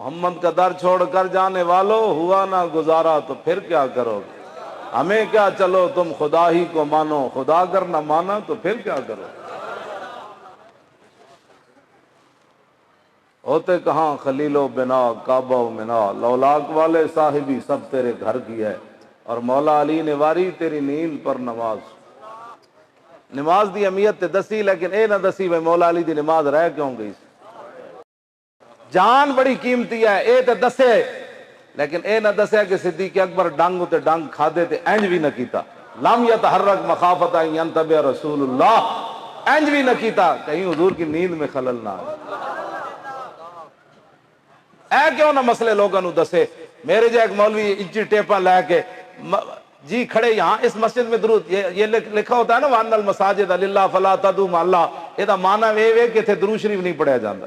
محمد کا در چھوڑ کر جانے والوں، ہوا نہ گزارا تو پھر کیا کرو گے؟ ہمیں کیا، چلو تم خدا ہی کو مانو، خدا اگر نہ مانا تو پھر کیا کرو؟ ہوتے کہاں خلیل و بنا، کعبہ و منا، لولاک والے صاحبی سب تیرے گھر کی ہے، اور مولا علی نے واری تیری نیند پر نماز۔ نماز دی اہمیت تے دسی، لیکن اے نہ دسی میں مولا علی دی نماز رہ کیوں گئی؟ جان بڑی قیمتی ہے، اے تے دسے، لیکن اے نہ دسے کہ صدیق اکبر ڈنگ تے ڈنگ کھا دے تے انج بھی نہ کیتا، لم یتحرک مخافت ان ینتبہ رسول اللہ، انج بھی نہ کیتا کہیں حضور کی نیند میں خلل نہ آئے۔ اے کیوں نہ مسئلے لوگوں نو دسے؟ میرے جو ایک مولوی انچی ٹیپاں لے کے جی کھڑے یہاں اس مسجد میں درود، یہ لکھا ہوتا ہے نا وَأَنَّ الْمَسَاجِدَ لِلَّهِ فَلَا تَدْعُوا مَعَ اللَّهِ، یہ دا معنی یہ کہ تھے درود شریف نہیں پڑھیا جاتا،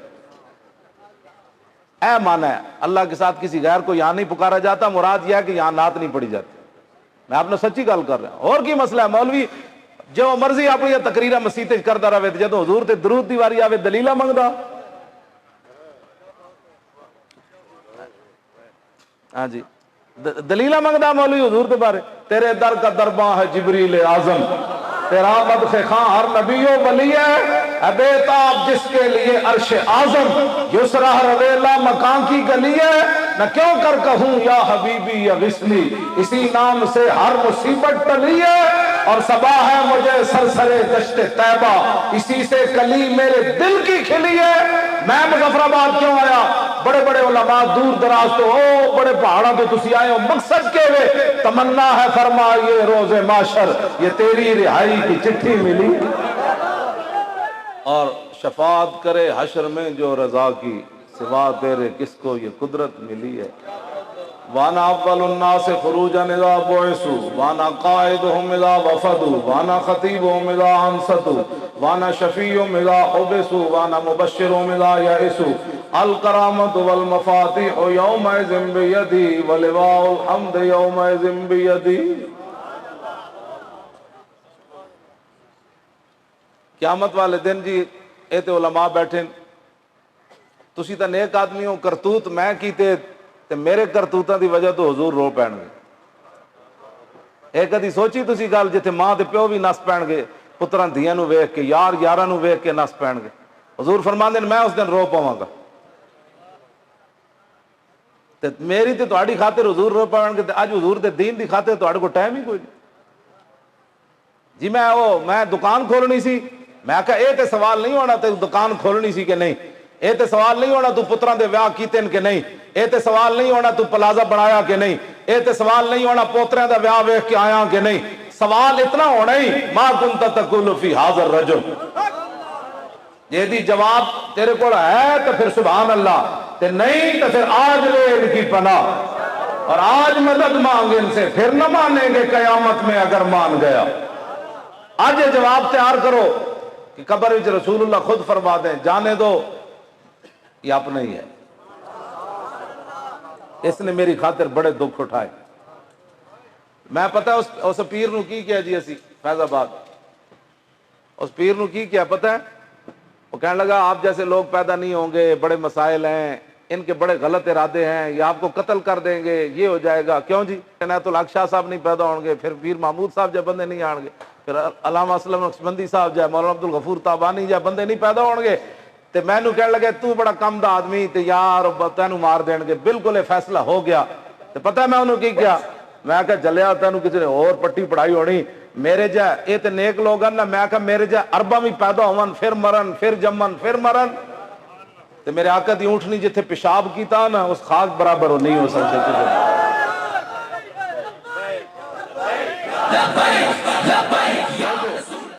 اے معنی ہے اللہ کے ساتھ کسی غیر کو یہاں نہیں پکارا جاتا، مراد یہ ہے کہ یہاں نعت نہیں پڑھی جاتی۔ میں آپ نے سچی گل کر رہا ہوں، اور کی مسئلہ ہے؟ مولوی جو مرضی اپنی تقریر مسیح تے کردا رہے، جدوں حضور تے درود دی واری آوے دلیلاں منگدا۔ ہاں جی دلیلہ منگدا مولوی حضور کے بارے، تیرے در کا درباں ہے جبریل اعظم، تیرا مدح خاں ہر نبی و ولی ہے، اے بیتاب جس کے لیے عرش اعظم، یسرا رویلا مکان کی گلی ہے، نہ کیوں کر کہوں یا حبیبی یا وسلی، اسی نام سے ہر مصیبت ٹلی ہے، اور صبا ہے مجھے سرسرے دشت طیبہ، اسی سے کلی میرے دل کی کھلی ہے۔ میں مظفر آباد کیوں آیا؟ بڑے بڑے علماء دور دراز تو بڑے پہاڑوں تو تسی آئے ہو، مقصد کے ہوئے تمنا ہے فرمائیے روز معاشر، یہ تیری رہائی کی چٹھی ملی، اور شفاعت کرے حشر میں جو رضا کی، سوا تیرے کس کو یہ قدرت ملی ہے۔ وانا اول الناس خروجا اذا بعثوا، وانا قائدهم اذا وفدوا، وانا خطیبهم اذا انصتوا، وانا شفیعهم اذا حبسوا، وانا مبشرهم اذا یئسوا، الکرامۃ والمفاتیح یومئذ بیدی، ولواء الحمد یومئذ بیدی۔ قیامت والے دن جی اے تے علماء بیٹھے، تسی تا نیک آدمی ہو، کرتوت میں کیتے تے میرے کرتوتاں دی وجہ تو حضور رو پین گے۔ اے کدی سوچی تسی گل جتھے ماں تے پیو بھی نس پین گے پتراں دھیاں نو ویکھ کے، یار یاراں نو ویکھ کے نس پین گے؟ حضور فرماندے نے میں اس دن رو پواں گا، تے میری تے تہاڈی خاطر حضور رو پاون گے، تے اج حضور دے دین دی خاطر تہاڈے کو ٹائم ہی کوئی نہیں جی۔ میں دکان کھولنی سی، میں کہا اے تے سوال نہیں ہونا تے دکان کھولنی سی کہ نہیں، اے تے سوال نہیں ہونا تو پتراں دے ویاہ کیتے کہ نہیں، اے تے سوال نہیں ہونا تو پلازا بنایا کہ نہیں، اے تے سوال نہیں ہونا پوتریاں دا ویاہ ویکھ کے آیا کہ نہیں، سوال اتنا ہونا ہی ما کنت تقول فی ھذا الرجل، یہ دی جواب تیرے کو ہے تو پھر سبحان اللہ، تے نہیں تو پھر آج لے ان کی پناہ، اور آج مدد مانگ ان سے، پھر نہ مانیں گے قیامت میں اگر مان گیا۔ آج یہ جواب تیار کرو کہ قبر وچ رسول اللہ خود فرما دیں جانے دو یہ اپنا ہی ہے، اس نے میری خاطر بڑے دکھ اٹھائے۔ میں پتہ اس پیر نو کی کیا جی، اسی فیض آباد اس پیر نو کی کیا پتہ ہے؟ وہ کہنے لگا آپ جیسے لوگ پیدا نہیں ہوں گے، بڑے مسائل ہیں، ان کے بڑے غلط ارادے ہیں، یہ آپ کو قتل کر دیں گے، یہ ہو جائے گا۔ کیوں جی؟ عنایت الحق شاہ صاحب نہیں پیدا ہوں گے، پھر پیر محمود صاحب جب بندے نہیں آن گے، پھر علامہ اسلم نقشبندی صاحب جائے، مولانا عبدالغفور تابانی جائے بندے نہیں پیدا ہون گے، تے میں نو کہنے لگے تو بڑا کم دا آدمی تے یار تینوں مار دین گے۔ بالکل یہ فیصلہ ہو گیا، تے پتہ ہے میں انہوں کی کیا؟ میں کہا جلیا تینوں کسی نے اور پٹی پڑھائی ہونی، میرے جا اے تے نیک لوگ ہیں نا، میں کہا میرے جا ارباں بھی پیدا ہون، پھر مرن، پھر جمن، پھر مرن، تے میرے آقا دی اونٹنی جتھے پیشاب کیتا نا اس خاک برابر نہیں ہو سکتے۔